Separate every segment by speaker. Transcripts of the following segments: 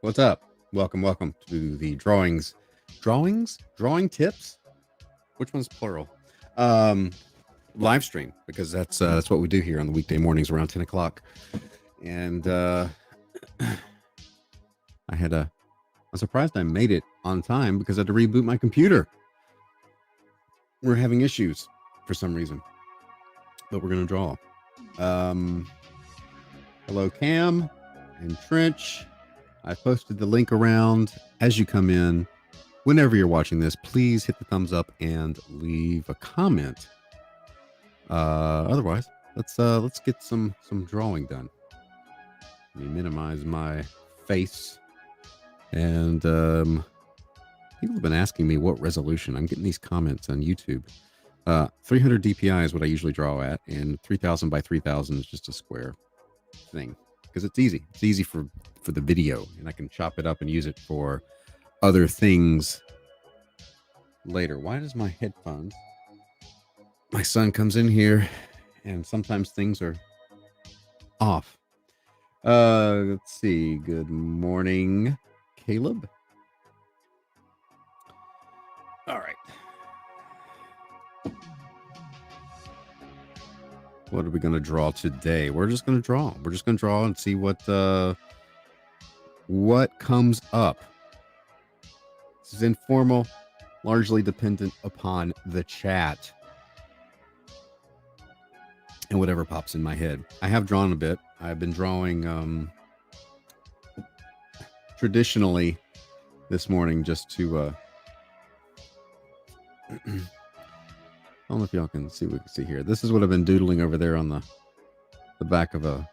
Speaker 1: What's up? Welcome to the drawing tips. Which one's plural? Um, Live stream because that's what we do here on the weekday mornings around 10 o'clock. And I had a. I'm surprised I made it on time because I had to reboot my computer. We're having issues for some reason, but we're gonna draw. Um, Hello, Cam and Trench. I posted the link around as you come in. Whenever you're watching this, please hit the thumbs up and leave a comment. Otherwise, let's get some drawing done. Let me minimize my face. And people have been asking me what resolution. I'm getting these comments on YouTube. 300 DPI is what I usually draw at, and 3000 by 3000 is just a square thing because it's easy. It's easy for the video, and I can chop it up and use it for other things later. Why does my headphones? My son comes in here, and sometimes things are off. Let's see. Good morning, Caleb. All right. What are we going to draw today? We're just going to draw. We're just going to draw and see what comes up. This is informal, largely dependent upon the chat and whatever pops in my head. I have drawn a bit. I've been drawing traditionally this morning just to I don't know if y'all can see what we can see here. This is what I've been doodling over there on the back of a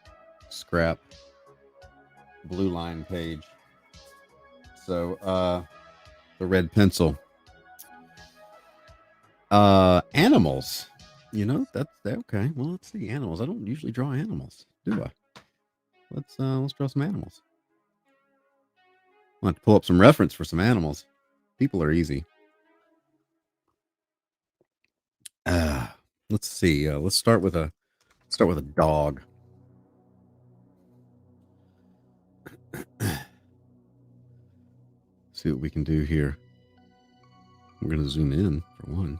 Speaker 1: scrap blue line page. So the red pencil. Animals. You know, that's okay. Well, let's see. Animals. I don't usually draw animals, do I? Let's draw some animals. I'll have to pull up some reference for some animals. People are easy. Let's see. Let's start with a dog. See what we can do here. We're gonna zoom in for one.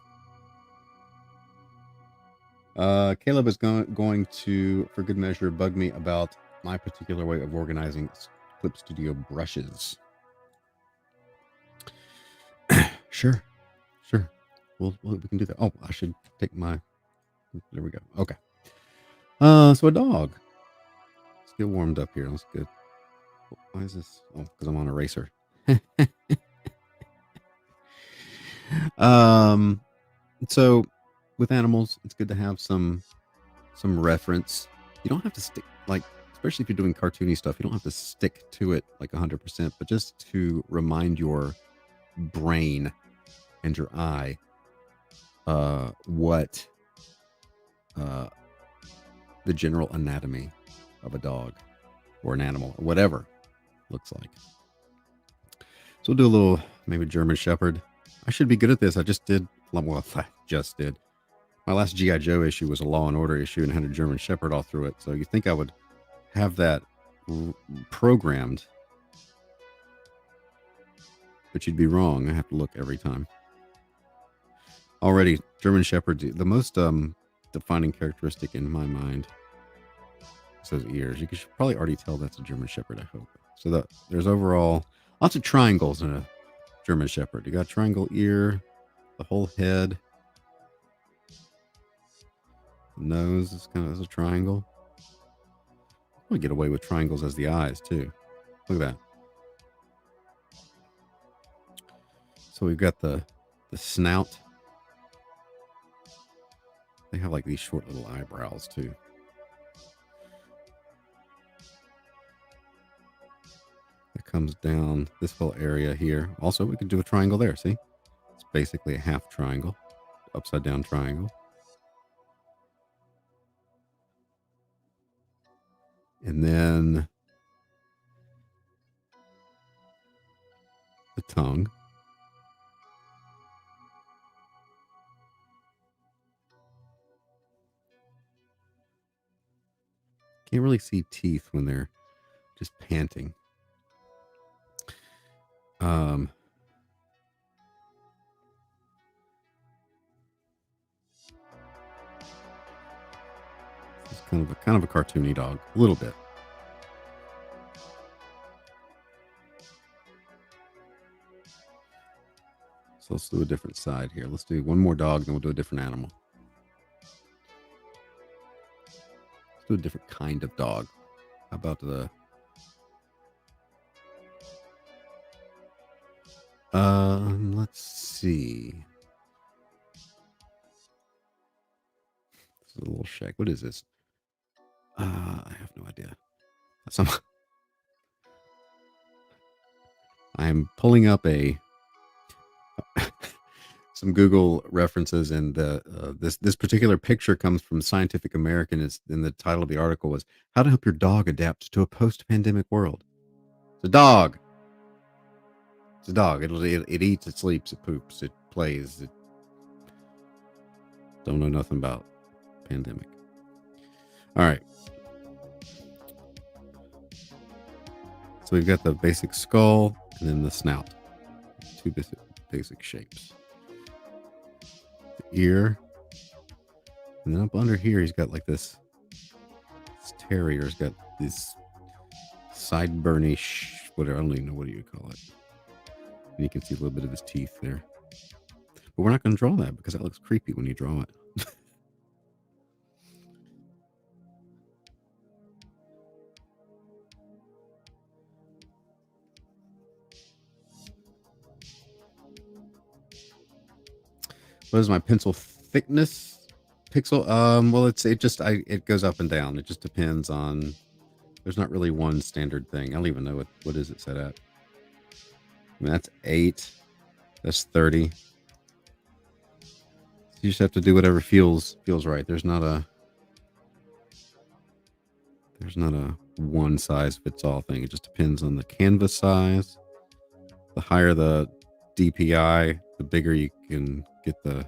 Speaker 1: Caleb is going to, for good measure, bug me about my particular way of organizing Clip Studio brushes. Sure. We can do that. Oh, I should take my. There we go. Okay. So a dog. Let's get warmed up here. Let's get. Why is this? Oh, because I'm on eraser. So with animals, it's good to have some reference. You don't have to stick, like, especially if you're doing cartoony stuff, you don't have to stick to it like 100%, but just to remind your brain and your eye what the general anatomy of a dog or an animal or whatever looks like. So we'll do a little maybe German Shepherd. I should be good at this. I just did. Well, I just did. My last G.I. Joe issue was a Law and Order issue and had a German Shepherd all through it. So you think I would have that programmed, but you'd be wrong. I have to look every time. Already, German Shepherd, the most defining characteristic in my mind is those ears. You should probably already tell that's a German Shepherd, I hope. So there's overall lots of triangles in a German Shepherd. You got triangle ear, the whole head. The nose is kind of as a triangle. We get away with triangles as the eyes too. Look at that. So we've got the snout. They have like these short little eyebrows too. It comes down this whole area here. Also, we could do a triangle there. See, it's basically a half triangle, upside down triangle. And then the tongue. Can't really see teeth when they're just panting. Um, it's kind of a cartoony dog, a little bit. So let's do a different side here. Let's do one more dog, then we'll do a different animal. Let's do a different kind of dog. How about the let's see. This is a little shack. What is this? I have no idea. Some I'm pulling up some Google references, and this particular picture comes from Scientific American. Is and the title of the article was "How to Help Your Dog Adapt to a Post-Pandemic World." It's a dog. It's a dog. It eats, it sleeps, it poops, it plays. It don't know nothing about pandemic. All right. So we've got the basic skull and then the snout. Two basic shapes. The ear. And then up under here, he's got like this terrier's got this sideburnish, whatever. I don't even know what you would call it. And you can see a little bit of his teeth there. But we're not going to draw that because that looks creepy when you draw it. What is my pencil thickness? Pixel? Well, it goes up and down. It just depends on. There's not really one standard thing. I don't even know what is it set at. I mean, that's 8. That's 30. You just have to do whatever feels right. There's not a one size fits all thing. It just depends on the canvas size. The higher the DPI, the bigger you can get the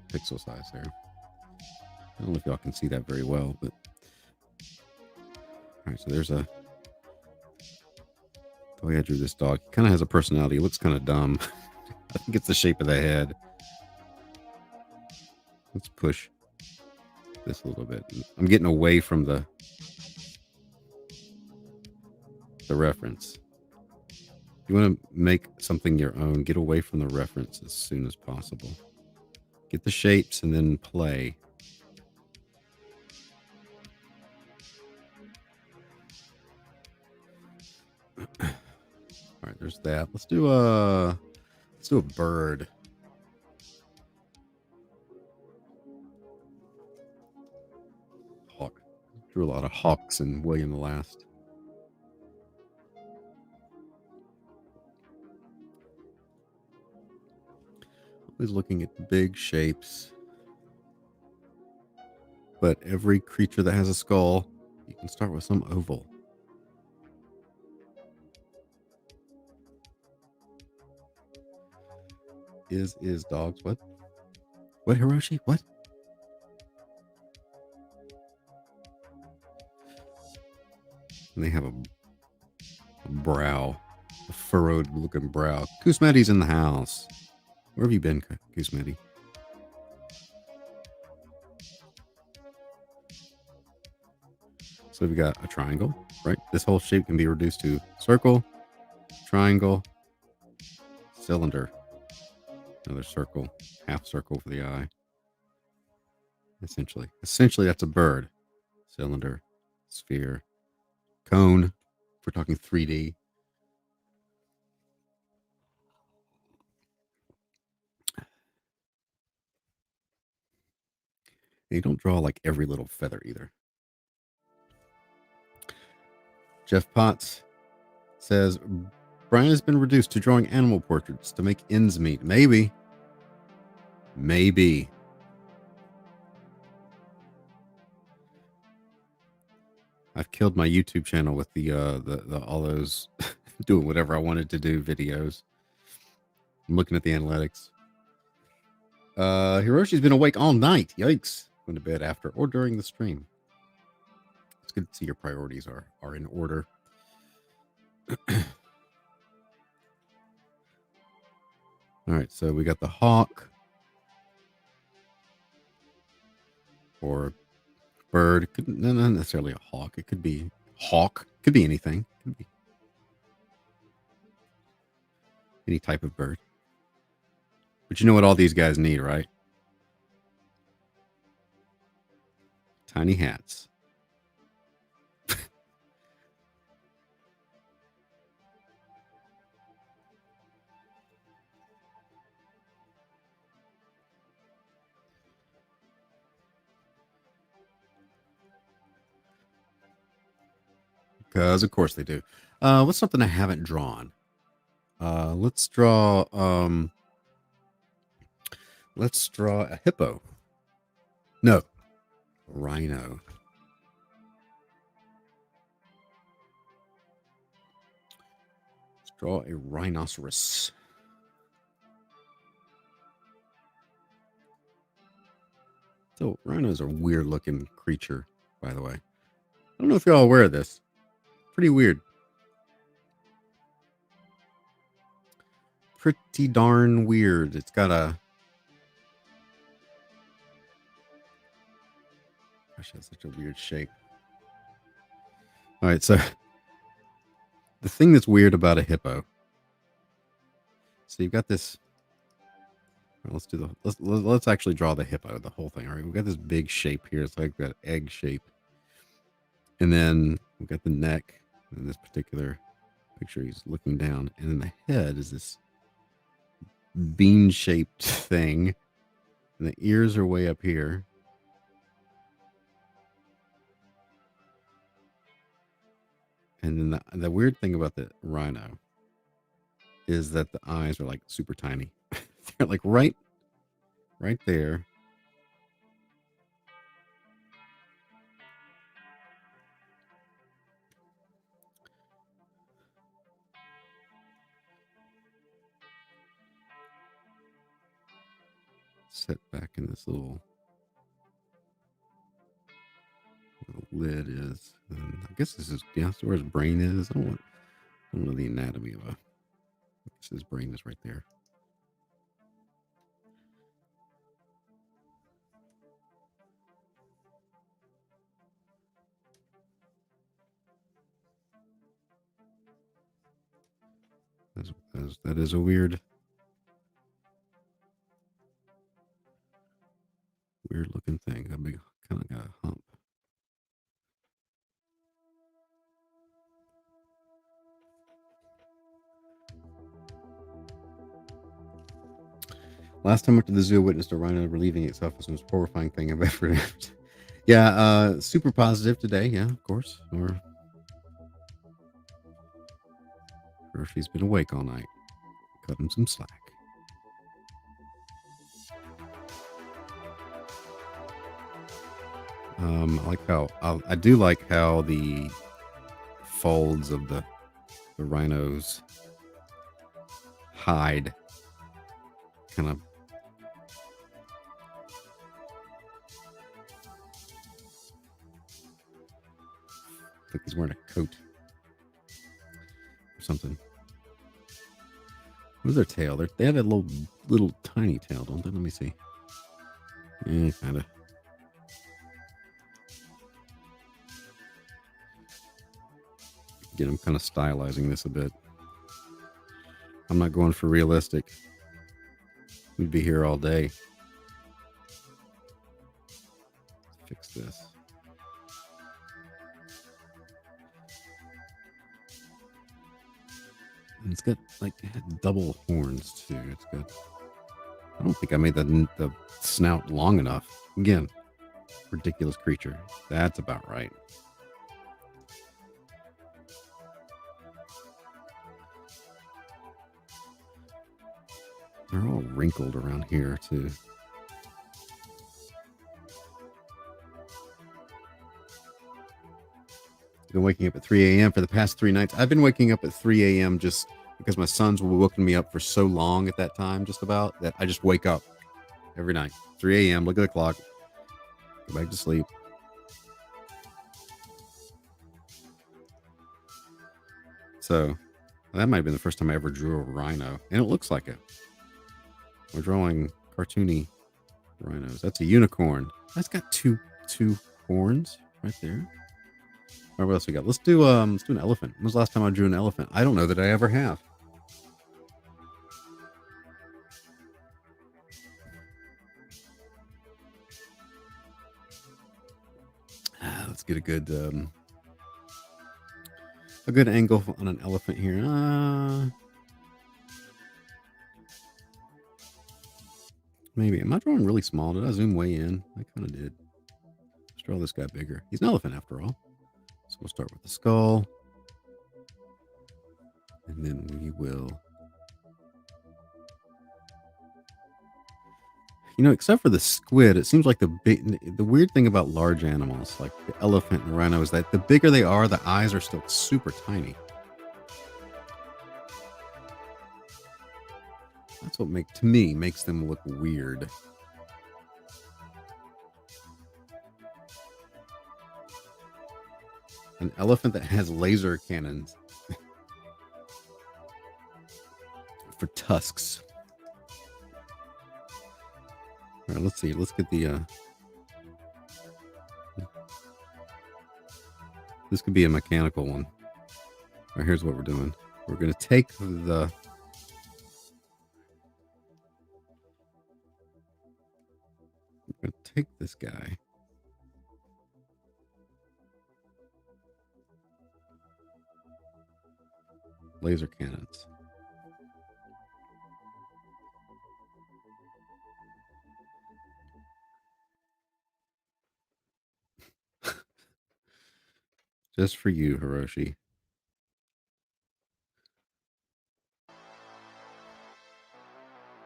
Speaker 1: pixel size there. I don't know if y'all can see that very well, but all right. So there's the way I drew this dog. He kind of has a personality. He looks kind of dumb. I think it's the shape of the head. Let's push this a little bit. I'm getting away from the reference. You want to make something your own, get away from the reference as soon as possible. Get the shapes and then play. All right, there's that. Let's do a bird. Hawk. Drew a lot of hawks in William the Last. Always looking at big shapes. But every creature that has a skull, you can start with some oval. Is dogs what? What, Hiroshi? What? And they have a brow, a furrowed looking brow. Koosmeti's in the house. Where have you been, Koosmeti? So we've got a triangle, right? This whole shape can be reduced to circle, triangle, cylinder, another circle, half circle for the eye. Essentially, that's a bird. Cylinder, sphere, cone. If we're talking 3D. And you don't draw like every little feather either. Jeff Potts says, Brian has been reduced to drawing animal portraits to make ends meet. Maybe. I've killed my YouTube channel with the all those doing whatever I wanted to do videos. I'm looking at the analytics. Hiroshi's been awake all night. Yikes. Went to bed after or during the stream. good to see your priorities are in order. All right, so we got the hawk or bird. Not necessarily a hawk. It could be hawk. Could be anything. Could be any type of bird. But you know what all these guys need, right? Tiny hats. Because of course they do. What's something I haven't drawn? Let's draw a hippo. No. Rhino. Let's draw a rhinoceros. So rhinos are a weird looking creature, by the way. I don't know if you're all aware of this. Pretty weird. Pretty darn weird. It's got a... Gosh, that's such a weird shape. All right, so the thing that's weird about a hippo. So you've got this... Let's do the... Let's actually draw the hippo, the whole thing. All right, we've got this big shape here. It's like that egg shape. And then we've got the neck. In this particular picture, he's looking down. And then the head is this bean-shaped thing. And the ears are way up here. And then the weird thing about the rhino is that the eyes are like super tiny. They're like right there. Set back in this little lid is. And I guess this is, yeah, so where his brain is. I don't know the anatomy of a... I guess his brain is right there. That is a weird looking thing. A big, kind of got a hump. Last time I went to the zoo, I witnessed a rhino relieving itself as the most horrifying thing I've ever heard. Yeah, super positive today. Yeah, of course. Or if he's been awake all night. Cut him some slack. I like how I do like how the folds of the rhino's hide kind of like he's wearing a coat or something. What's their tail? They have a little tiny tail, don't they? Let me see. Yeah, kind of. Again, I'm kind of stylizing this a bit. I'm not going for realistic. We'd be here all day. Fix this. And it's got like double horns too. It's got... I don't think I made the snout long enough. Again, ridiculous creature. That's about right. They're all wrinkled around here too. Been waking up at 3 a.m. for the past 3 nights. I've been waking up at 3 a.m. just because my sons were woken me up for so long at that time, just about, that I just wake up every night. 3 a.m. Look at the clock. Go back to sleep. So that might have been the first time I ever drew a rhino, and it looks like it. We're drawing cartoony rhinos. That's a unicorn. That's got two horns right there. All right, what else we got? Let's do an elephant. When was the last time I drew an elephant? I don't know that I ever have. Let's get a good angle on an elephant here. Maybe. Am I drawing really small? Did I zoom way in? I kind of did. Let's draw this guy bigger. He's an elephant after all. So we'll start with the skull. And then we will... You know, except for the squid, it seems like the weird thing about large animals, like the elephant and the rhino, is that the bigger they are, the eyes are still super tiny. That's what makes them look weird. An elephant that has laser cannons for tusks. All right, let's see. Let's get the... This could be a mechanical one. All right, here's what we're doing. We're going to take the... We're going to take this guy. Laser cannons. Just for you, Hiroshi.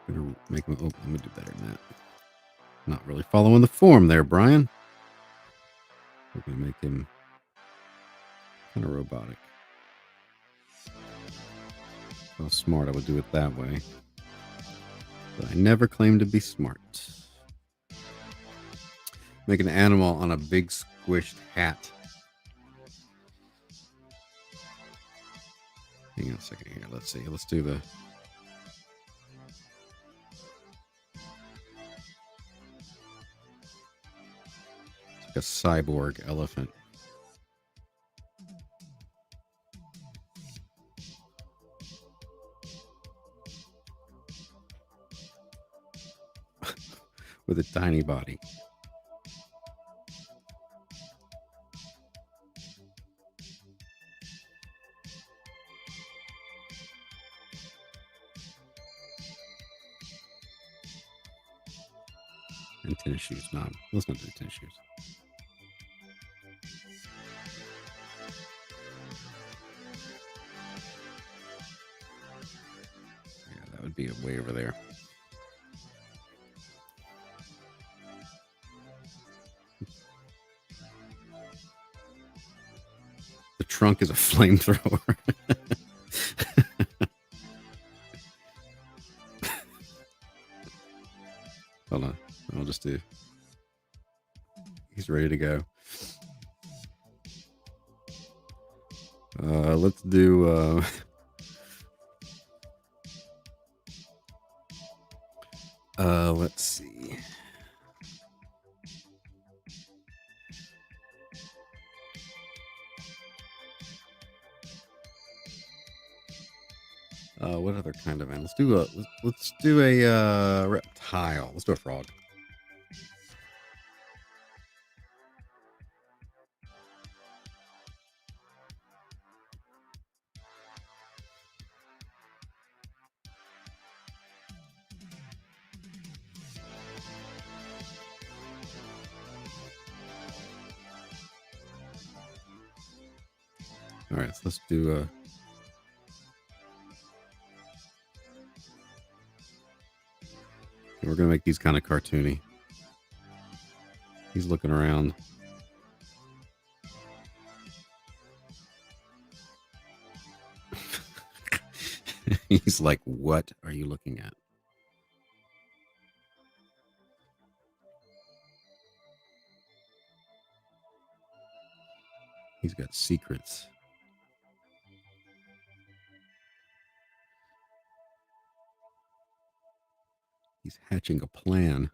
Speaker 1: I'm gonna make him. Oh, I'm gonna do better than that. Not really following the form there, Brian. We're gonna make him kind of robotic. How smart I would do it that way. But I never claimed to be smart. Make an animal on a big squished hat. Hang on a second here. Let's see. Let's do the... It's like a cyborg elephant. With a tiny body. And tennis shoes. No, let's not do tennis shoes. Yeah, that would be way over there. The trunk is a flamethrower. Hold on. I'll just do... He's ready to go. Let's do... let's see. What other kind of animal? Let's do a reptile. Let's do a frog. All right, so let's do we're gonna make these kind of cartoony. He's looking around. He's like, what are you looking at? He's got secrets. He's hatching a plan.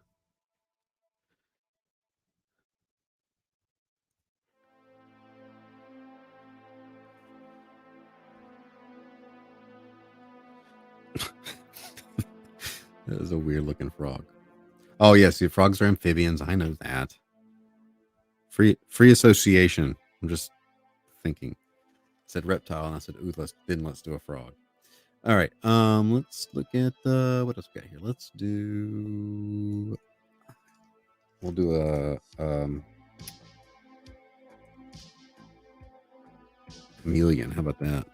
Speaker 1: That is a weird looking frog. Oh yes, the frogs are amphibians. I know that. Free association. I'm just thinking. It said reptile, and I said, "Ooh, let's do a frog." All right. Let's look at what else we got here. We'll do a chameleon. How about that?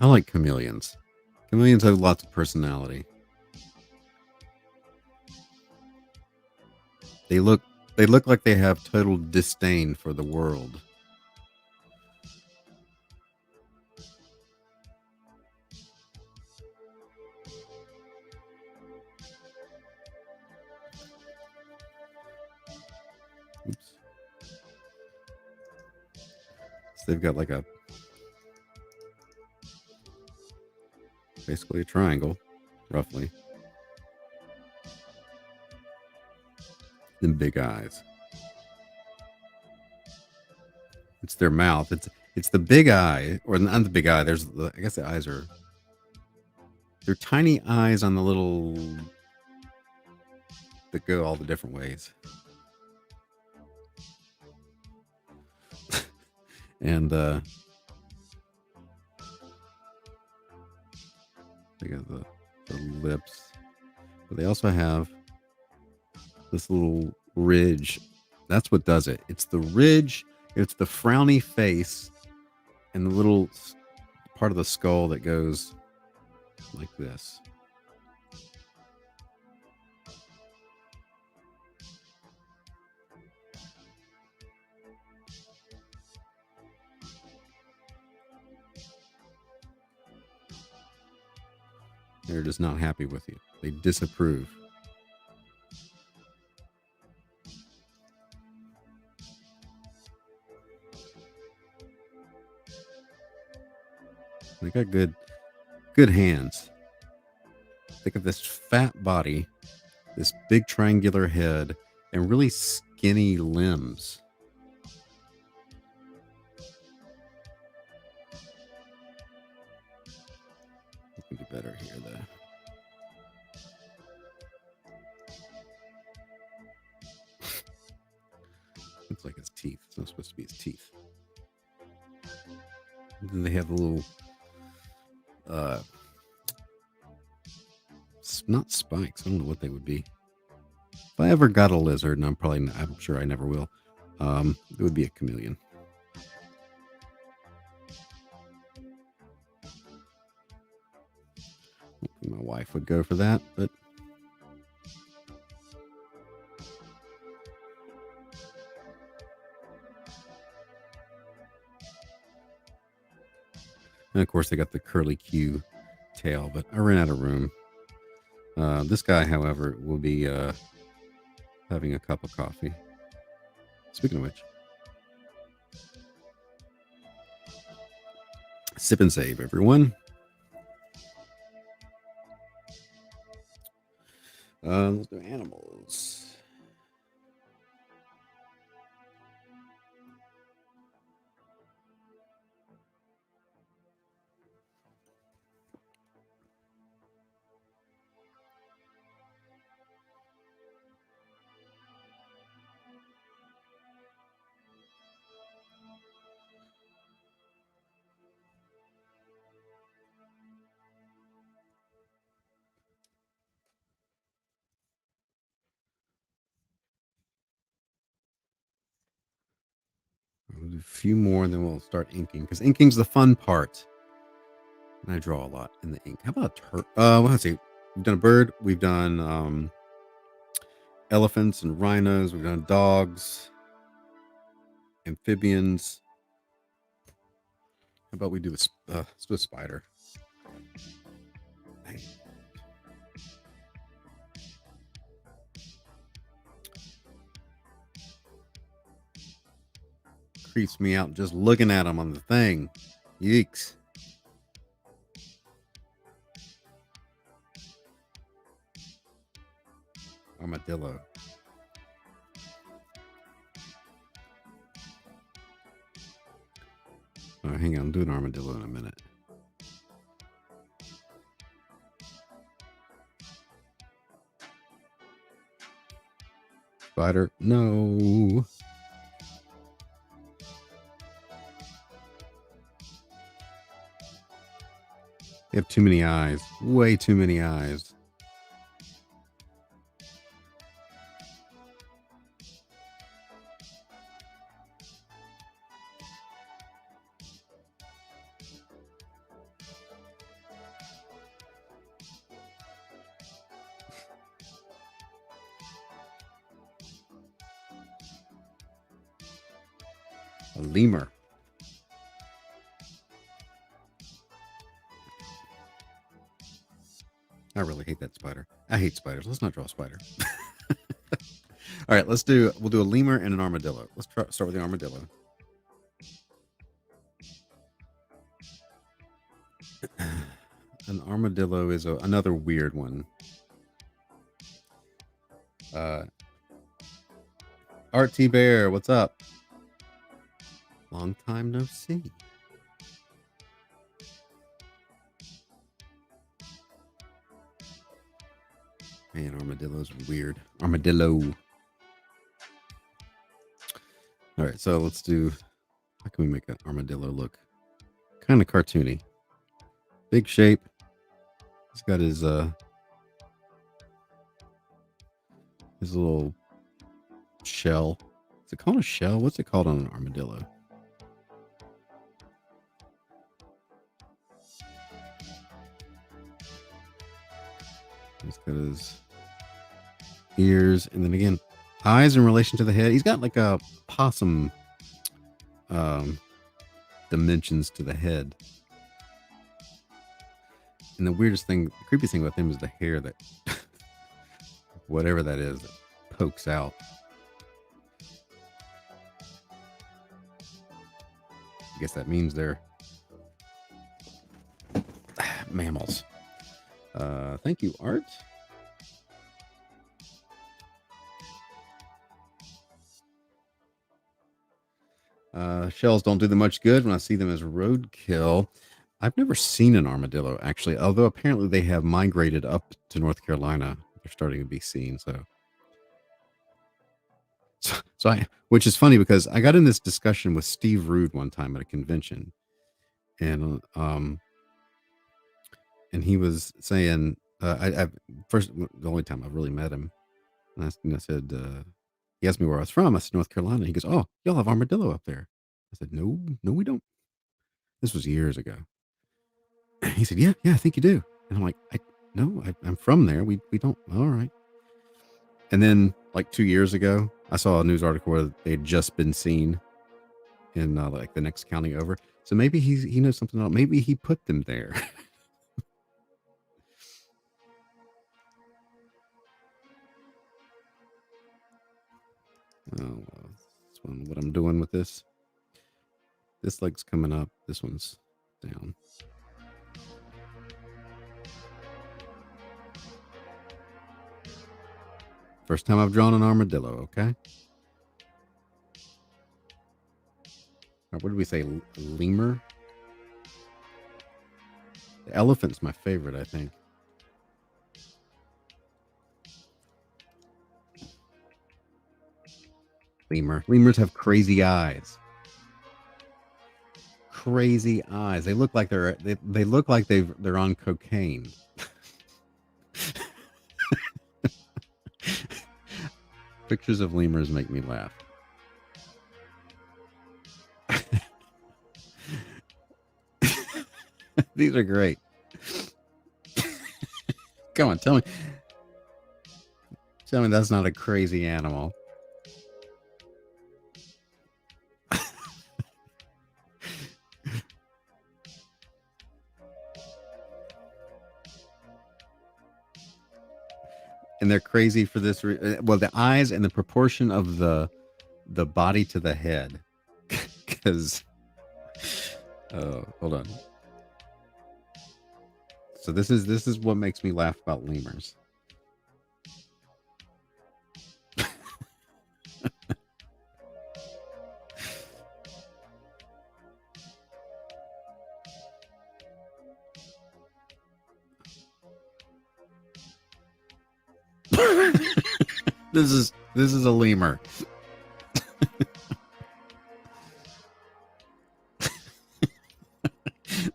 Speaker 1: I like chameleons. Chameleons have lots of personality. They look like they have total disdain for the world. Oops. So they've got like basically a triangle, roughly. Then big eyes. It's their mouth. It's the big eye, or not the big eye. I guess the eyes are. They're tiny eyes on the little that go all the different ways. And they got the lips, but they also have this little ridge. That's what does it. It's the ridge. It's the frowny face, and the little part of the skull that goes like this. They're just not happy with you. They disapprove. They got good hands. Think of this fat body, this big triangular head, and really skinny limbs. We can do better here, though. Looks like his teeth. It's not supposed to be his teeth. And then they have a little, not spikes. I don't know what they would be. If I ever got a lizard, and I'm sure I never will, it would be a chameleon. My wife would go for that, but and of course they got the curly Q tail, but I ran out of room. This guy, however, will be having a cup of coffee. Speaking of which, sip and save, everyone. Let's do animals. We'll do a few more, and then we'll start inking, because inking's the fun part. And I draw a lot in the ink. How about a turtle? Well, let's see. We've done a bird. We've done elephants and rhinos. We've done dogs, amphibians. How about we do let's do a spider. Dang. Creeps me out just looking at them on the thing. Yeeks. Armadillo. Oh, hang on, I'll do an armadillo in a minute. Spider, no. They have too many eyes. Way too many eyes. A lemur. I really hate that spider. I hate spiders. Let's not draw a spider. All right, we'll do a lemur and an armadillo. Let's start with the armadillo. An armadillo is another weird one. Art T Bear, what's up? Long time no see. Man, armadillo's weird. Armadillo. All right, so let's do. How can we make an armadillo look kind of cartoony? Big shape. He's got his little shell. Is it called a shell? What's it called on an armadillo? He's got his ears, and then again, eyes in relation to the head. He's got like a possum dimensions to the head. And the weirdest thing, the creepiest thing about him is the hair that, whatever that is, that pokes out. I guess that means they're mammals. Thank you, Art. Shells don't do them much good when I see them as roadkill. I've never seen an armadillo, actually, although apparently they have migrated up to North Carolina. They're starting to be seen, which is funny because I got in this discussion with Steve Rude one time at a convention, and he was saying, the only time I've really met him, and I said, he asked me where I was from. I said, North Carolina. He goes, "Oh, y'all have armadillo up there." I said, No, we don't. This was years ago. He said, Yeah, I think you do. And I'm like, I'm from there. We don't. All right. And then like 2 years ago, I saw a news article where they had just been seen in like the next county over. So maybe he knows something else. Maybe he put them there. Oh, this one, what I'm doing with this. This leg's coming up. This one's down. First time I've drawn an armadillo, okay? What did we say? Lemur? The elephant's my favorite, I think. Lemur. Lemurs have crazy eyes. Crazy eyes. They look like they look like they're on cocaine. Pictures of lemurs make me laugh. These are great. Come on, tell me that's not a crazy animal. And they're crazy for this. Well, the eyes and the proportion of the body to the head. Because, hold on. So this is what makes me laugh about lemurs. This is a lemur.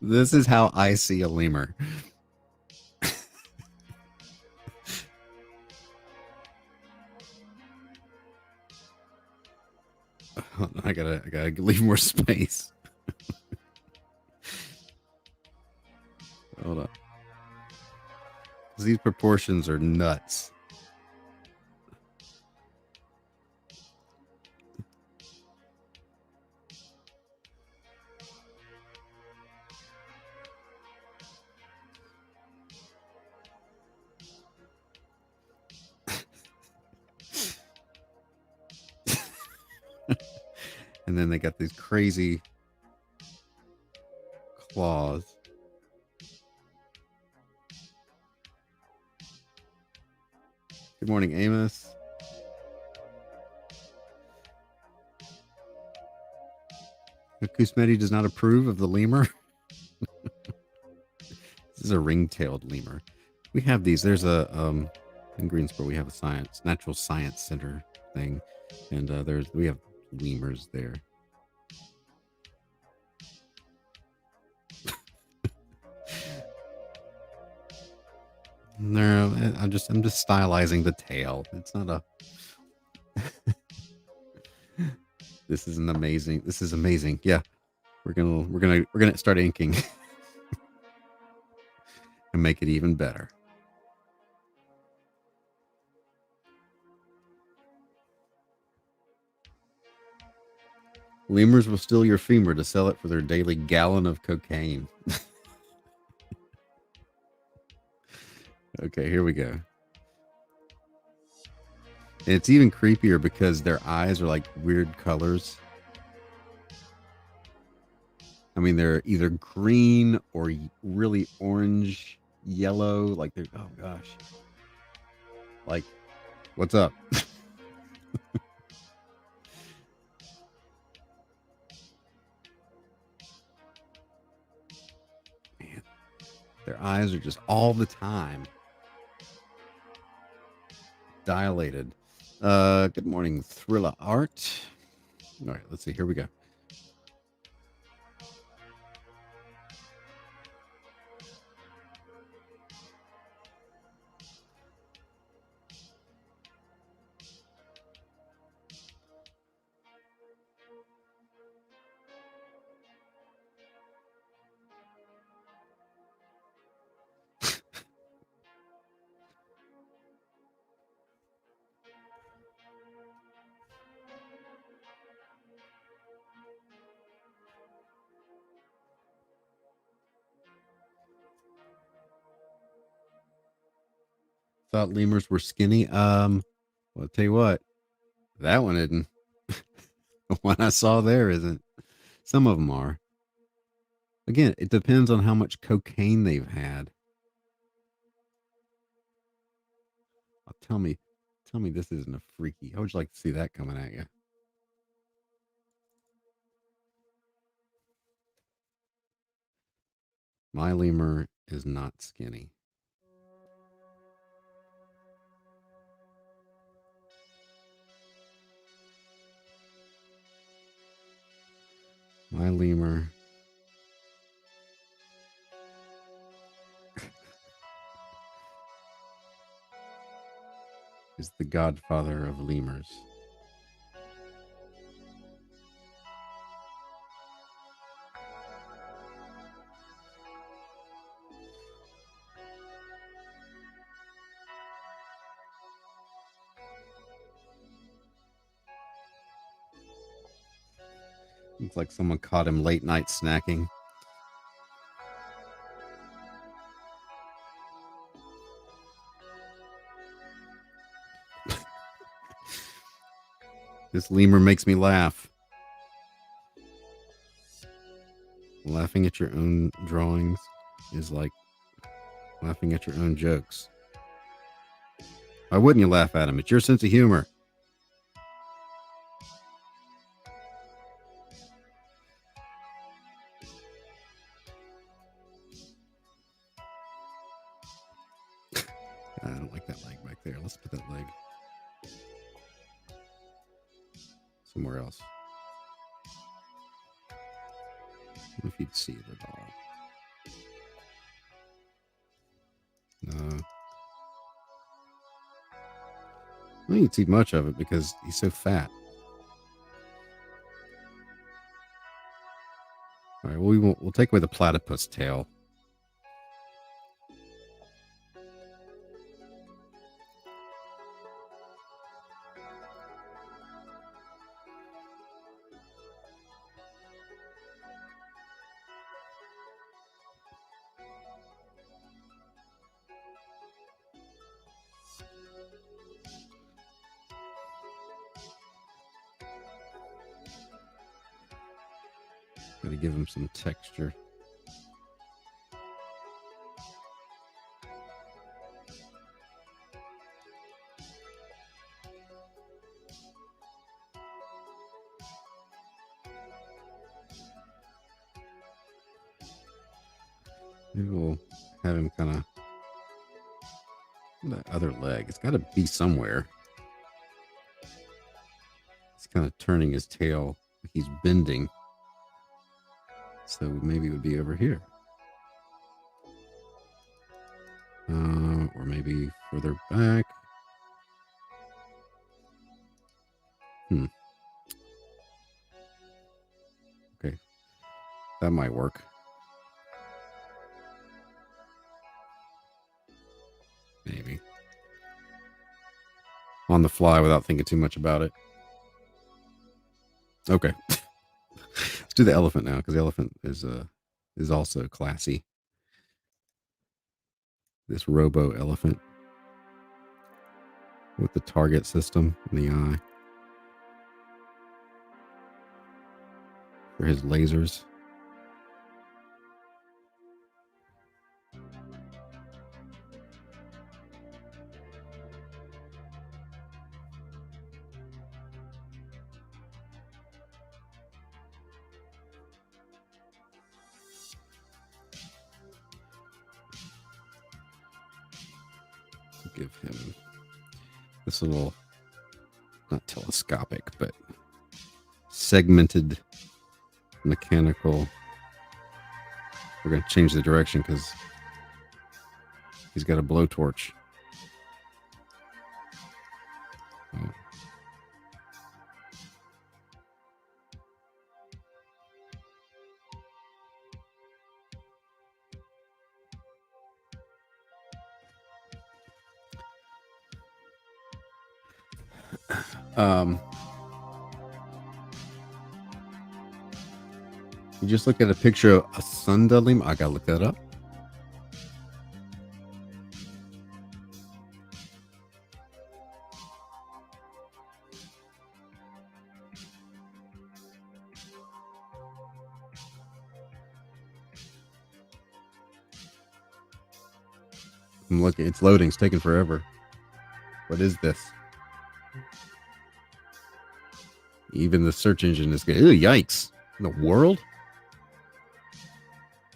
Speaker 1: This is how I see a lemur. I gotta leave more space. Hold on. These proportions are nuts. And then they got these crazy claws. Good morning, Amos. Kusmeti does not approve of the lemur. This is a ring-tailed lemur. We have these. There's a in Greensboro we have a natural science center thing, and we have lemurs there. No, I'm just stylizing the tail. It's not a. This is amazing. This is amazing. Yeah, we're gonna start inking and make it even better. Lemurs will steal your femur to sell it for their daily gallon of cocaine. Okay, here we go. And it's even creepier because their eyes are like weird colors. I mean, they're either green or really orange, yellow. Like they're, oh gosh. Like, what's up? Man, their eyes are just all the time dilated. Good morning, Thriller Art. All right, let's see. Here we go. Thought lemurs were skinny. Well, I'll tell you what, that one isn't. The one I saw there isn't. Some of them are. Again, it depends on how much cocaine they've had. Tell me this isn't a freaky. How would you like to see that coming at you? My lemur is not skinny. My lemur is the godfather of lemurs. Looks like someone caught him late night snacking. This lemur makes me laugh. Laughing at your own drawings is like laughing at your own jokes. Why wouldn't you laugh at him? It's your sense of humor. I don't like that leg back there. Let's put that leg. somewhere else. I don't know if you'd see it at all. No. I don't see much of it because he's so fat. All right, well, we'll take away the platypus tail. Gotta give him some texture. Maybe we'll have him kind of the other leg. It's got to be somewhere. He's kind of turning his tail. He's bending. So maybe it would be over here. Or maybe further back. Okay. That might work. Maybe. On the fly without thinking too much about it. Okay. Let's do the elephant now, because the elephant is also classy. This robo elephant with the target system in the eye for his lasers. Give him this little, not telescopic, but segmented mechanical. We're going to change the direction because he's got a blowtorch. Oh. You just look at a picture of Asunda lemur. I gotta look that up. I'm looking. It's loading. It's taking forever. What is this? Even the search engine is good. Ew, yikes. In the world?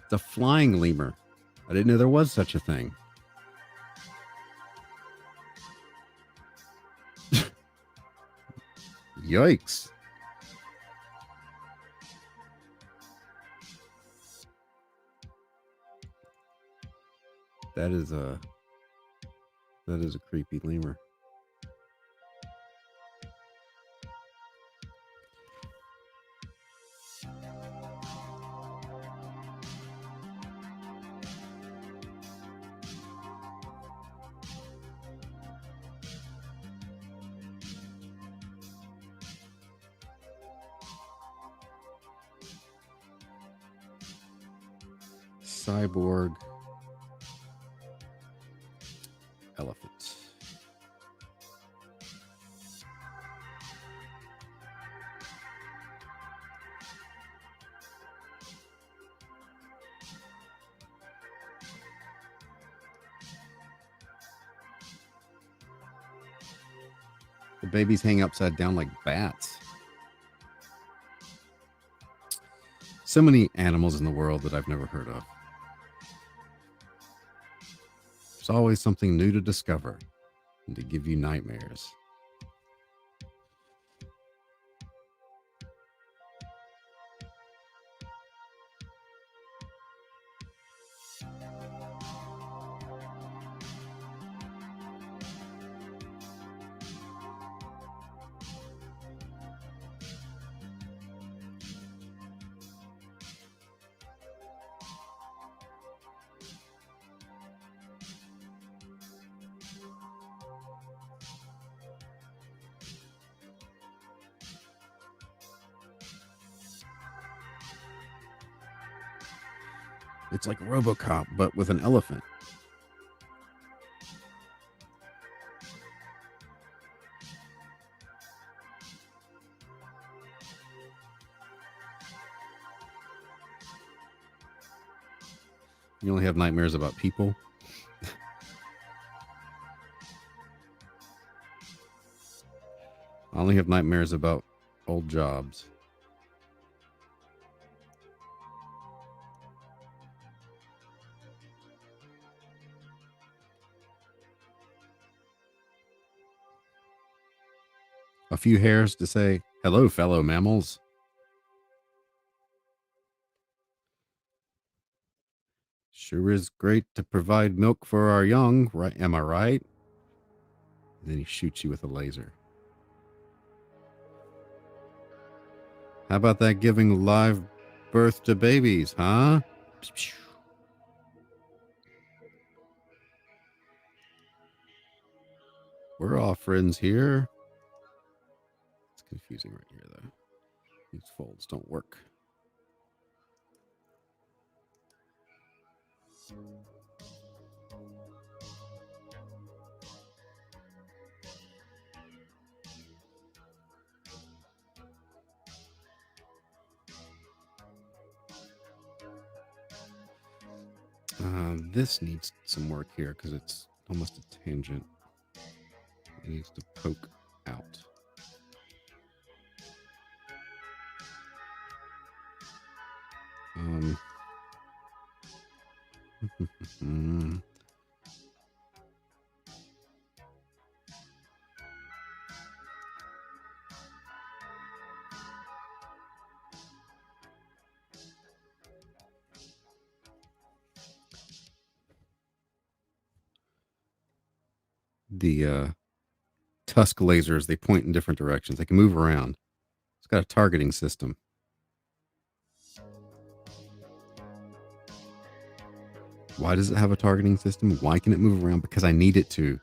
Speaker 1: It's a flying lemur. I didn't know there was such a thing. Yikes. That is a creepy lemur. Cyborg elephant. The babies hang upside down like bats. So many animals in the world that I've never heard of. There's always something new to discover and to give you nightmares. It's like RoboCop, but with an elephant. You only have nightmares about people. I only have nightmares about old jobs. A few hairs to say, hello, fellow mammals. Sure is great to provide milk for our young, right? Am I right? And then he shoots you with a laser. How about that giving live birth to babies, huh? We're all friends here. It's confusing right here, though. These folds don't work. This needs some work here because it's almost a tangent. It needs to poke out. The tusk lasers, they point in different directions. They can move around. It's got a targeting system. Why does it have a targeting system? Why can it move around? Because I need it to.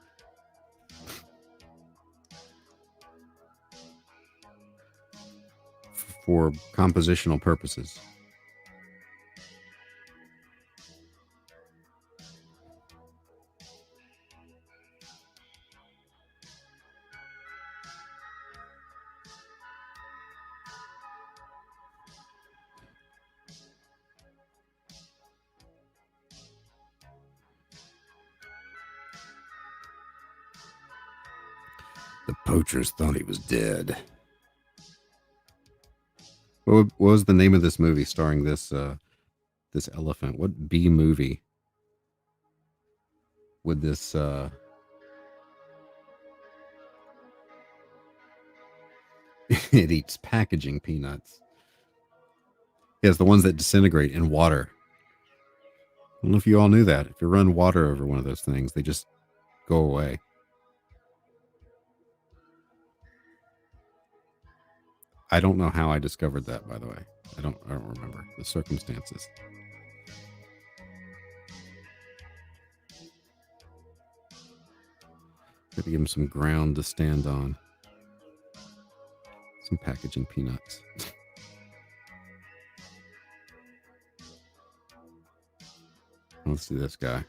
Speaker 1: For compositional purposes. The poachers thought he was dead. What was the name of this movie starring this this elephant? What B movie would this it eats packaging peanuts. Yes, the ones that disintegrate in water. I don't know if you all knew that. If you run water over one of those things, they just go away. I don't know how I discovered that, by the way. I don't remember the circumstances. Got to give him some ground to stand on. Some packaging peanuts. Let's do this guy.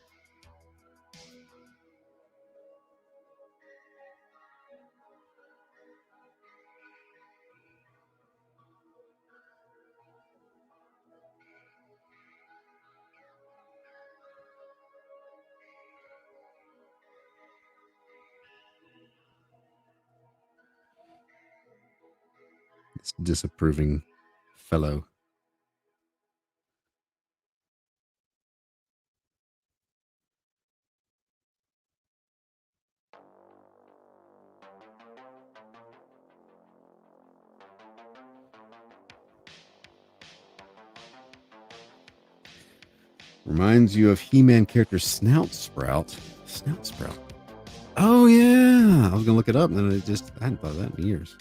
Speaker 1: This disapproving fellow. Reminds you of He-Man character Snout Sprout. Snout Sprout. Oh yeah, I was gonna look it up, and then I hadn't thought of that in years.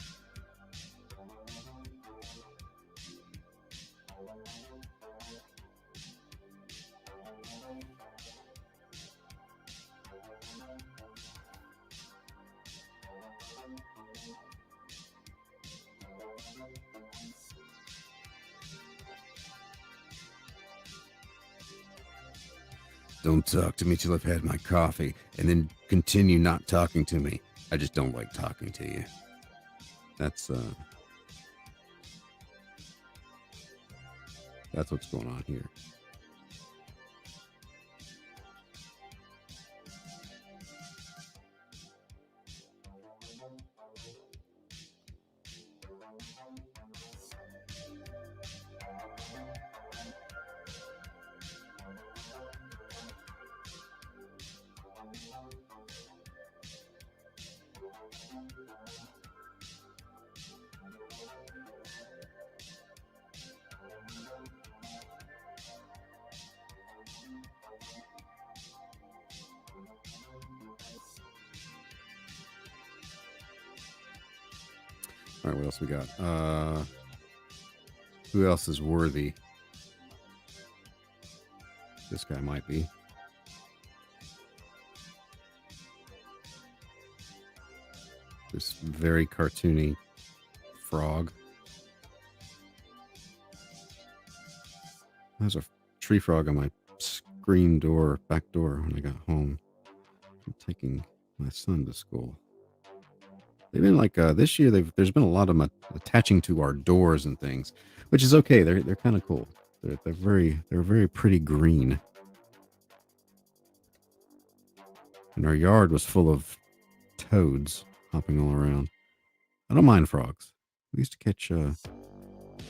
Speaker 1: don't talk to me till I've had my coffee, and then continue not talking to me. I just don't like talking to you. That's what's going on here. All right, what else we got? Who else is worthy? This guy might be. This very cartoony frog. There's a tree frog on my screen door, back door, when I got home. I'm taking my son to school. They've been like this year. There's been a lot of them attaching to our doors and things, which is okay. They're kind of cool. They're very pretty green. And our yard was full of toads hopping all around. I don't mind frogs. We used to catch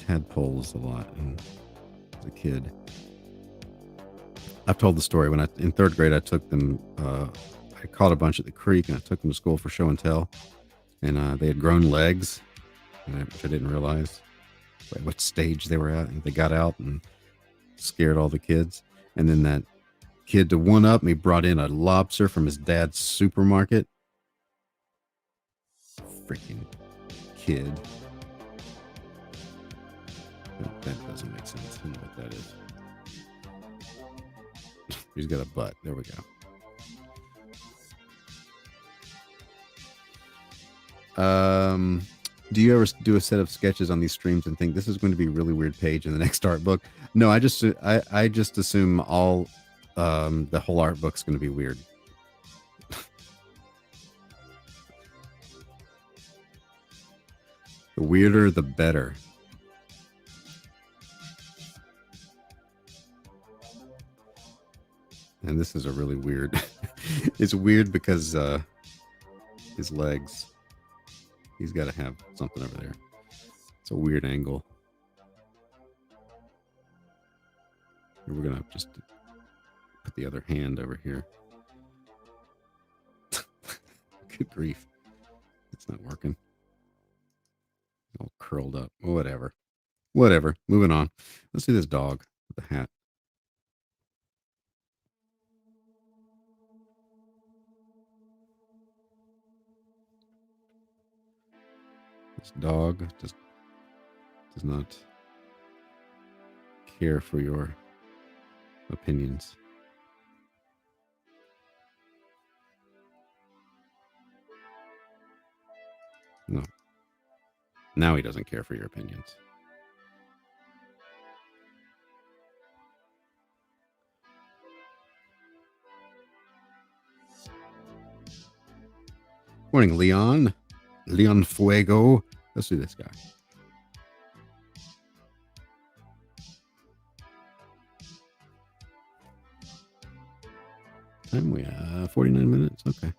Speaker 1: tadpoles a lot as a kid. I've told the story when in third grade I took them. I caught a bunch at the creek and I took them to school for show and tell. And they had grown legs, which I didn't realize at what stage they were at. And they got out and scared all the kids. And then that kid, to one up me, brought in a lobster from his dad's supermarket. Freaking kid. That doesn't make sense. I don't know what that is. He's got a butt. There we go. Do you ever do a set of sketches on these streams and think this is going to be a really weird page in the next art book? No, I just assume all the whole art book's going to be weird. The weirder, the better. And this is a really weird. It's weird because his legs. He's got to have something over there. It's a weird angle. We're going to just put the other hand over here. Good grief. It's not working. All curled up. Whatever. Moving on. Let's do this dog with the hat. This dog does not care for your opinions. No. Now he doesn't care for your opinions. Morning, Leon. Leon Fuego. Let's do this guy. Time we 49 minutes. Okay.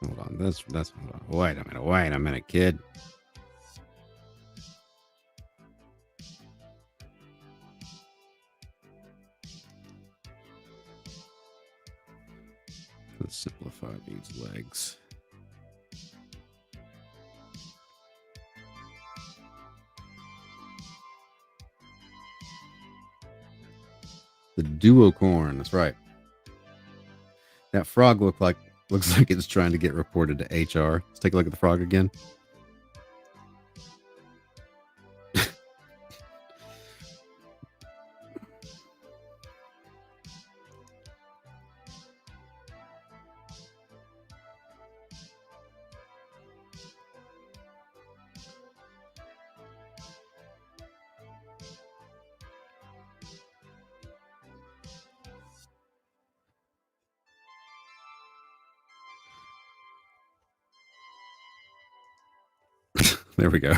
Speaker 1: Hold on. That's hold on. Wait a minute, kid. Let's simplify these legs. The duocorn. That's right. That frog looks like it's trying to get reported to HR. Let's take a look at the frog again. There we go.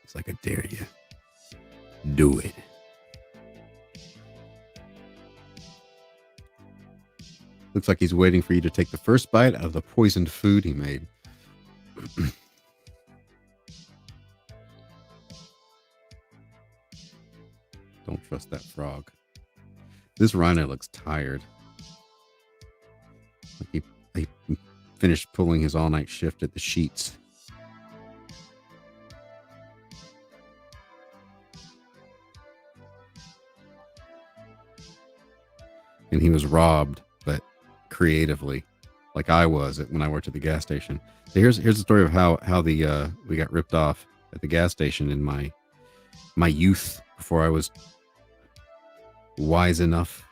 Speaker 1: It's like, I dare you. Do it. Looks like he's waiting for you to take the first bite out of the poisoned food he made. Don't trust that frog. This rhino looks tired. Like he finished pulling his all-night shift at the Sheets. And he was robbed, but creatively, like I was when I worked at the gas station. So here's the story of how the we got ripped off at the gas station in my youth, before I was wise enough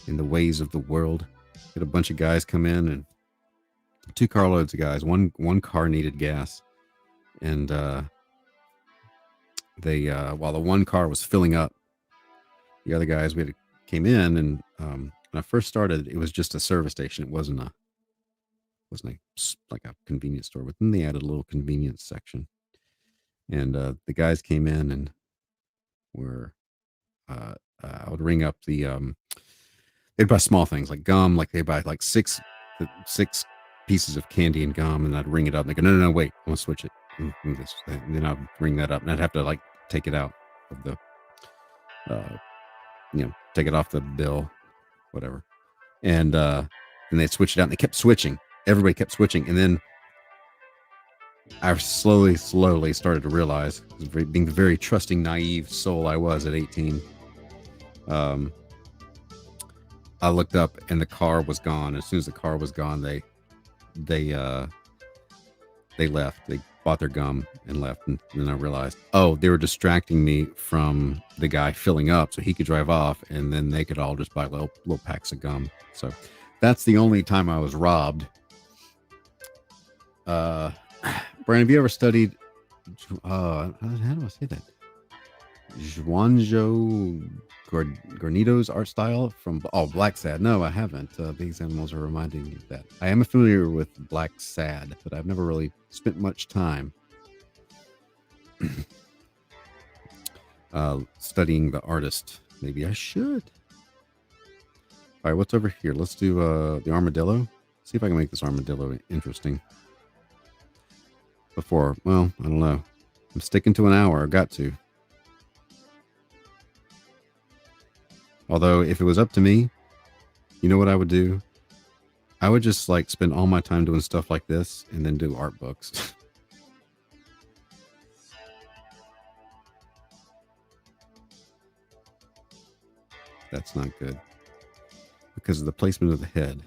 Speaker 1: in the ways of the world. Had a bunch of guys come in, and 2 carloads of guys. One car needed gas, and they while the one car was filling up, the other guys came in, and when I first started, it was just a service station. It wasn't like a convenience store, but then they added a little convenience section, and the guys came in and were I would ring up the they'd buy small things like gum, like they buy like six pieces of candy and gum, and I'd ring it up, and they go, no, wait, I want to switch it, and then I'd ring that up, and I'd have to like take it out of the take it off the bill, whatever, and they'd switch it out, and they kept switching. Everybody kept switching, and then I slowly started to realize, being the very trusting, naive soul I was at 18, I looked up and the car was gone. As soon as the car was gone, they left. They bought their gum and left. And then I realized, oh, they were distracting me from the guy filling up so he could drive off, and then they could all just buy little packs of gum. So that's the only time I was robbed. Brian, have you ever studied how do I say that? Juanjo Guarnido's art style from Black Sad? No, I haven't. These animals are reminding me of that. I am familiar with Black Sad, but I've never really spent much time studying the artist. Maybe I should. All right, what's over here? Let's do the armadillo. See if I can make this armadillo interesting. Well, I don't know. I'm sticking to an hour. I've got to. Although, if it was up to me, you know what I would do? I would just like spend all my time doing stuff like this and then do art books. That's not good. Because of the placement of the head.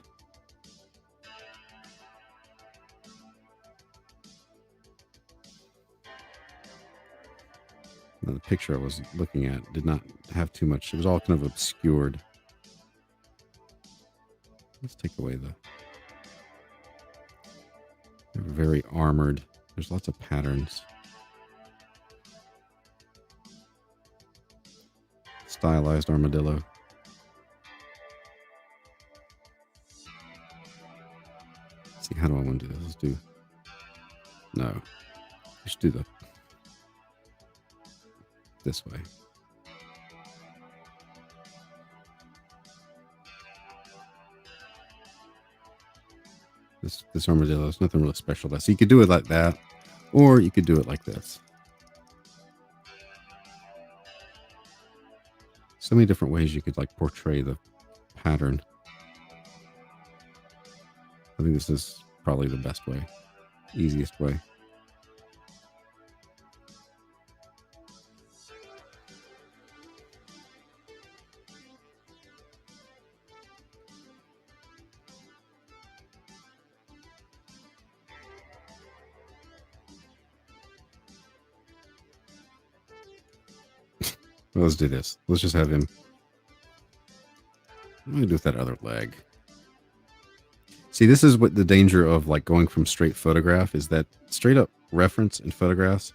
Speaker 1: The picture I was looking at did not have too much. It was all kind of obscured. Let's take away they're very armored. There's lots of patterns. Stylized armadillo. Let's see, how do I want to do this? Let's do... No. Let's do this way. This armadillo, there's nothing really special about it. So you could do it like that, or you could do it like this. So many different ways you could like portray the pattern. I think this is probably the best way, easiest way. Well, let's do this. Let's just have him. What do I do with that other leg? See, this is what the danger of like going from straight photograph is, that straight up reference in photographs.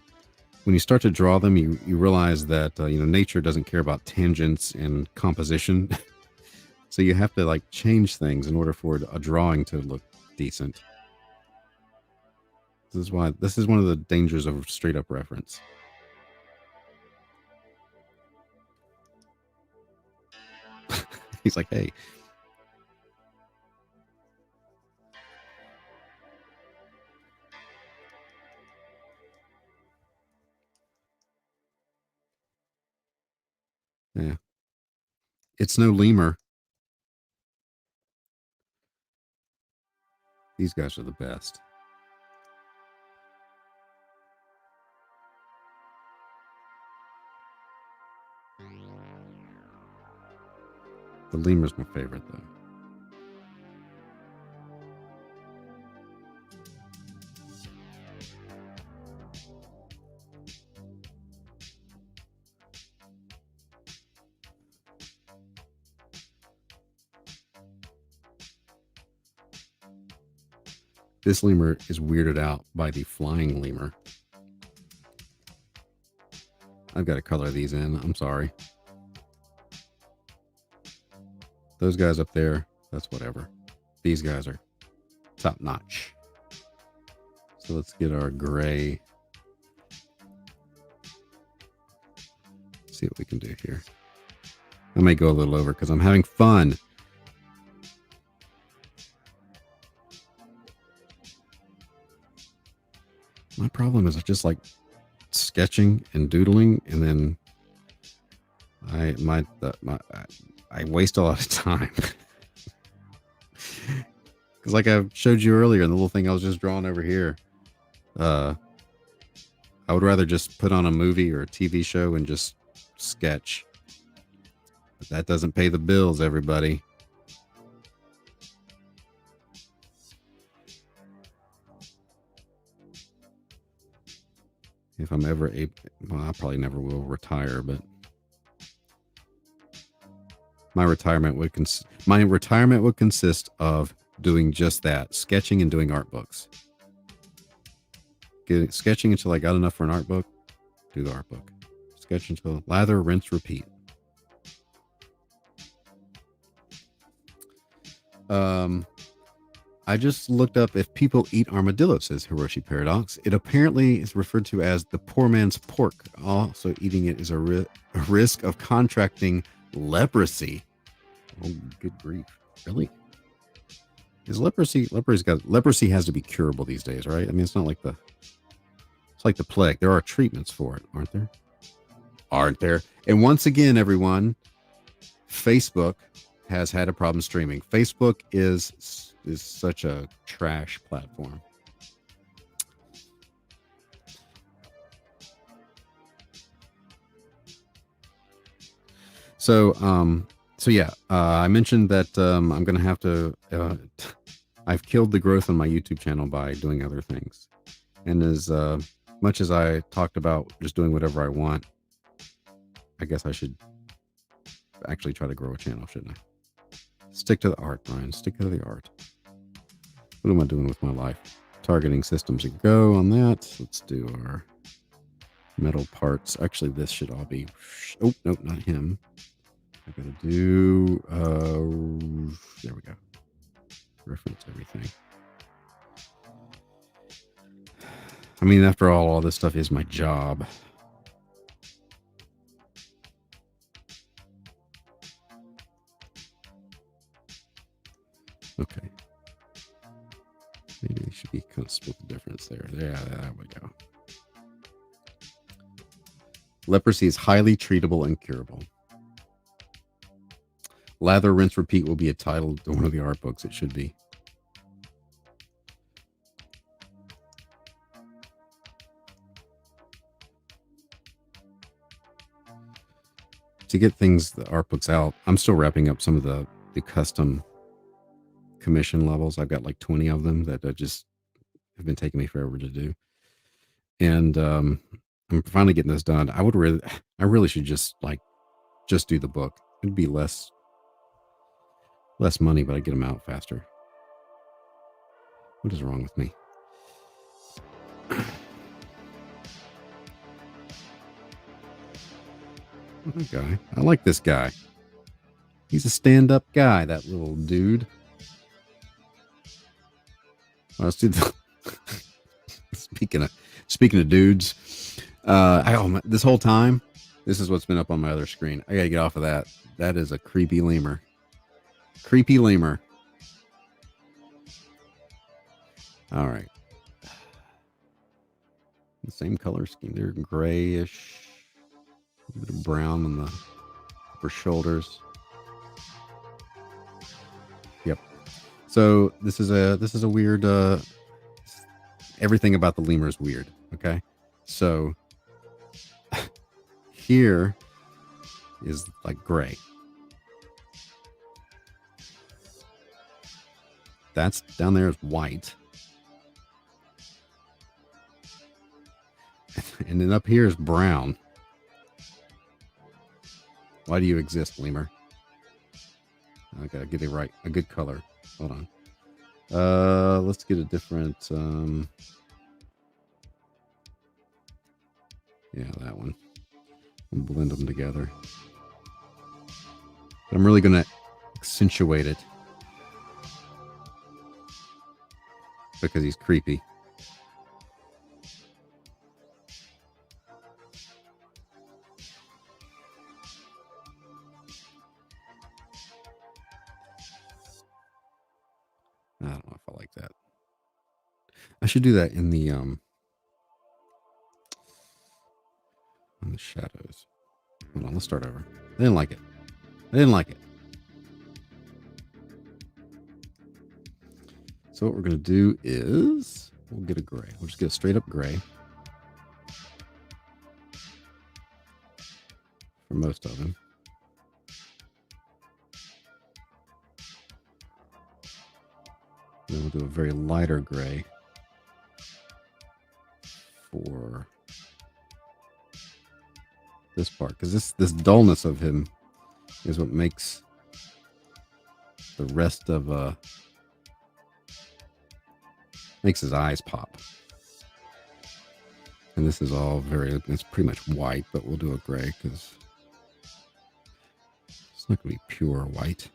Speaker 1: When you start to draw them, you realize that nature doesn't care about tangents and composition. So you have to like change things in order for a drawing to look decent. This is one of the dangers of straight up reference. He's like, hey. Yeah. It's no lemur. These guys are the best. The lemur's my favorite, though. This lemur is weirded out by the flying lemur. I've got to color these in. I'm sorry. Those guys up there, that's whatever. These guys are top notch. So let's get our gray. See what we can do here. I may go a little over because I'm having fun. My problem is I just like sketching and doodling, and then I waste a lot of time. Because like I showed you earlier in the little thing I was just drawing over here, I would rather just put on a movie or a TV show and just sketch. But that doesn't pay the bills, everybody. If I'm ever able, well, I probably never will retire, but my retirement would consist of doing just that, sketching and doing art books. Sketching until I got enough for an art book, do the art book. Sketch until lather, rinse, repeat. I just looked up if people eat armadillo, says Hiroshi Paradox. It apparently is referred to as the poor man's pork. Also, eating it is a risk of contracting leprosy. Oh, good grief. Really? Is leprosy has to be curable these days, right? I mean, it's not like it's like the plague. There are treatments for it, aren't there? Aren't there? And once again, everyone, Facebook has had a problem streaming. Facebook is such a trash platform. So yeah, I mentioned that I'm going to have to, I've killed the growth on my YouTube channel by doing other things. And as much as I talked about just doing whatever I want, I guess I should actually try to grow a channel, shouldn't I? Stick to the art, Brian. Stick to the art. What am I doing with my life? Targeting systems to go on that. Let's do our metal parts. Actually, this should all be... Oh, nope, not him. I gotta do... there we go. Reference everything. I mean, after all this stuff is my job. Okay. Maybe it should be kind of split the difference there. Yeah, there we go. Leprosy is highly treatable and curable. Lather, rinse, repeat will be a title to one of the art books. It should be. To get things, the art books out, I'm still wrapping up some of the custom commission levels. I've got like 20 of them that just have been taking me forever to do. And I'm finally getting this done. I really should just do the book. It'd be less money, but I get them out faster. What is wrong with me? That guy. I like this guy. He's a stand-up guy, that little dude. Let's do the speaking of dudes. This whole time, this is what's been up on my other screen. I gotta get off of that. That is a creepy lemur. Creepy lemur. All right. The same color scheme. They're grayish. A bit of brown on the upper shoulders. Yep. So this is a weird. Everything about the lemur is weird. Okay. So here is like gray. That's down there is white. And then up here is brown. Why do you exist, lemur? I gotta get it right. A good color. Hold on. Let's get a different. Yeah, that one. And blend them together. But I'm really gonna accentuate it because he's creepy. I don't know if I like that. I should do that in the on the shadows. Hold on, let's start over. I didn't like it. So what we're gonna do is we'll get a gray. We'll just get a straight up gray for most of them. Then we'll do a very lighter gray for this part, because this dullness of him is what makes the rest of makes his eyes pop. And this is all it's pretty much white, but we'll do a gray because it's not gonna be pure white.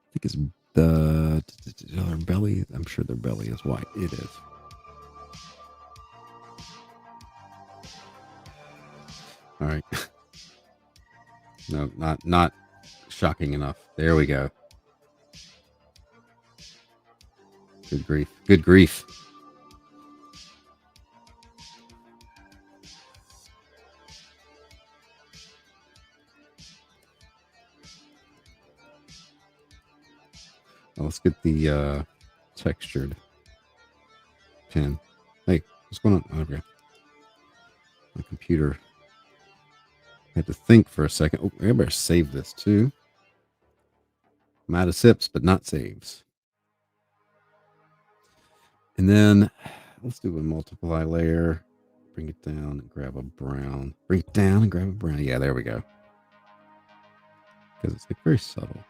Speaker 1: I think it's their belly. I'm sure their belly is white. It is. All right. No, not shocking enough. There we go. Good grief. Good grief. Now let's get the textured pen. Hey, what's going on? Oh, okay. My computer. I had to think for a second. Oh, I better save this too. I'm out of sips, but not saves. And then let's do a multiply layer. Bring it down and grab a brown. Bring it down and grab a brown. Yeah, there we go. Because it's like very subtle.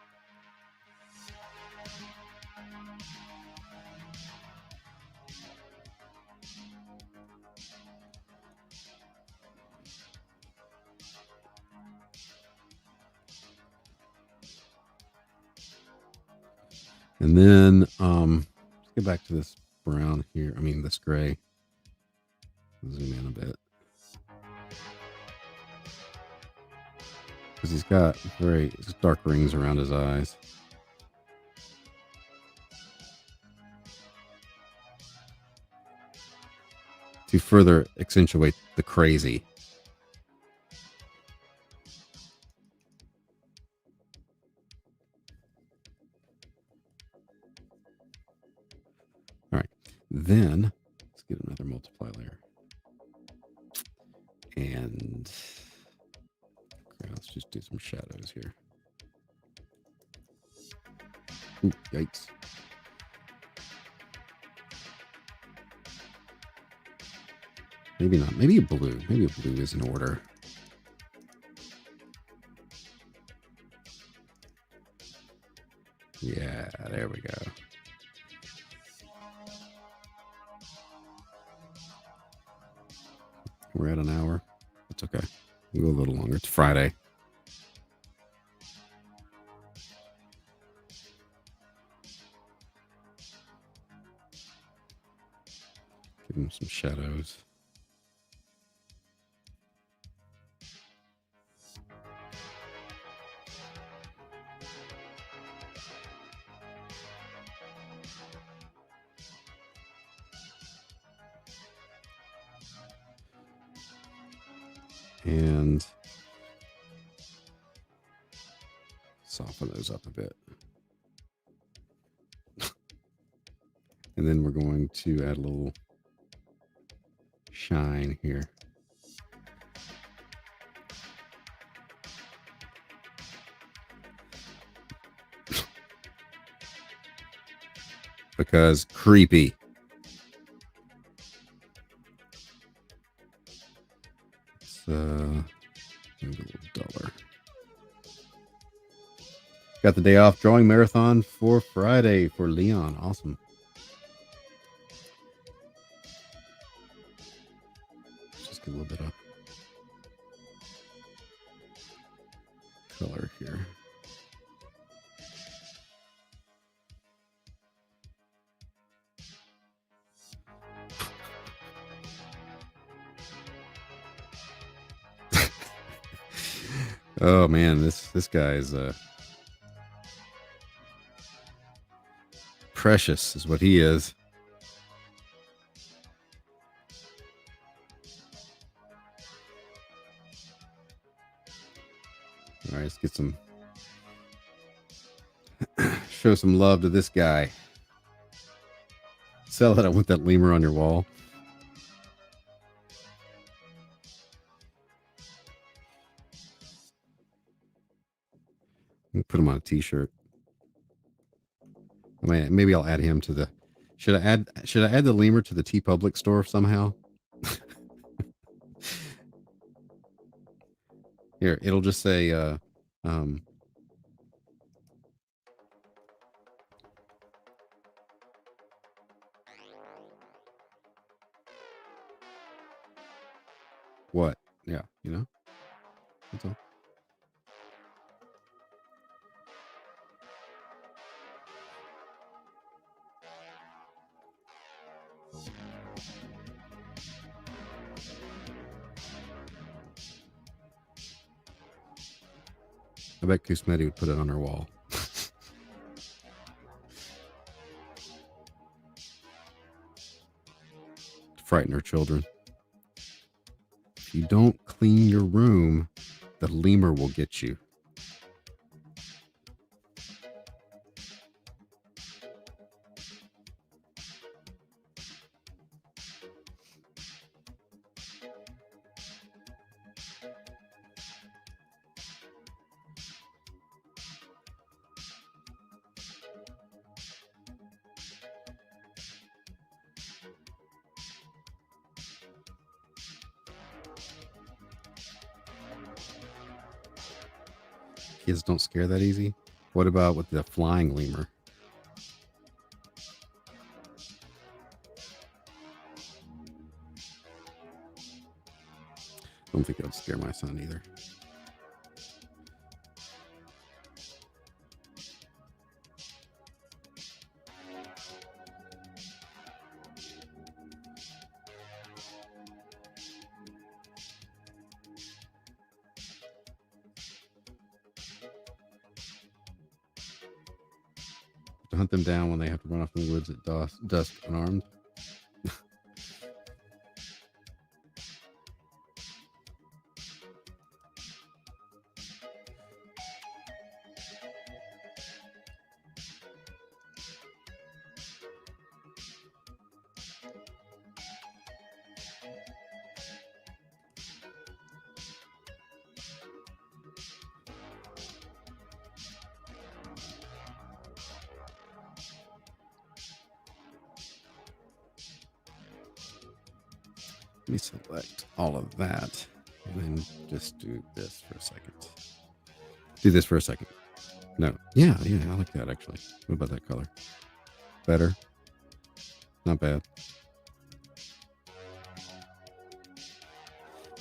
Speaker 1: And then let's get back to this brown here. I mean, this gray. Zoom in a bit. Because he's got very dark rings around his eyes. to further accentuate the crazy. All right, then let's get another multiply layer. And okay, let's just do some shadows here. Ooh, yikes. Maybe not. Maybe a blue. Maybe a blue is in order. Yeah, there we go. We're at an hour. That's okay. We'll go a little longer. It's Friday. Give him some shadows. And soften those up a bit. And then we're going to add a little shine here. Because creepy. It's maybe a little duller. Got the day off drawing marathon for Friday for Leon. Awesome. Just get a little bit of color here. Oh man, this guy is precious is what he is. All right, let's get some show some love to this guy. Sell that. I want that lemur on your wall. Put him on a t-shirt. I mean, maybe I'll add him to the. Should I add the lemur to the TeePublic store somehow? Here, it'll just say what? Yeah, you know? That's all. I bet Kusmeti would put it on her wall. To frighten her children. If you don't clean your room, the lemur will get you. Kids don't scare that easy. What about with the flying lemur? I don't think that would scare my son either. To hunt them down when they have to run off in the woods at dusk unarmed. Let me select all of that and then just do this for a second. Do this for a second. No. Yeah, I like that actually. What about that color? Better. Not bad.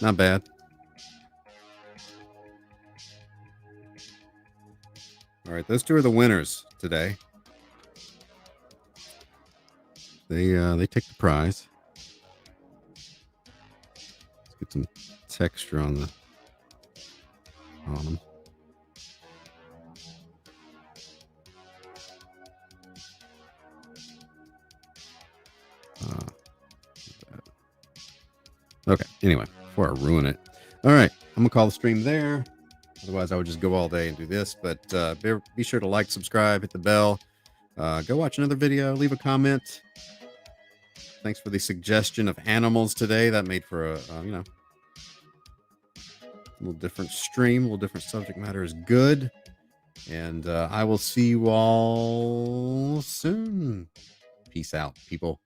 Speaker 1: Not bad. All right, those two are the winners today. They take the prize. Let's get some texture on them. Okay, anyway, before I ruin it. All right, I'm going to call the stream there. Otherwise, I would just go all day and do this. But be sure to like, subscribe, hit the bell. Go watch another video. Leave a comment. Thanks for the suggestion of animals today. That made for a, a little different stream, a little different subject matter is good. And I will see you all soon. Peace out, people.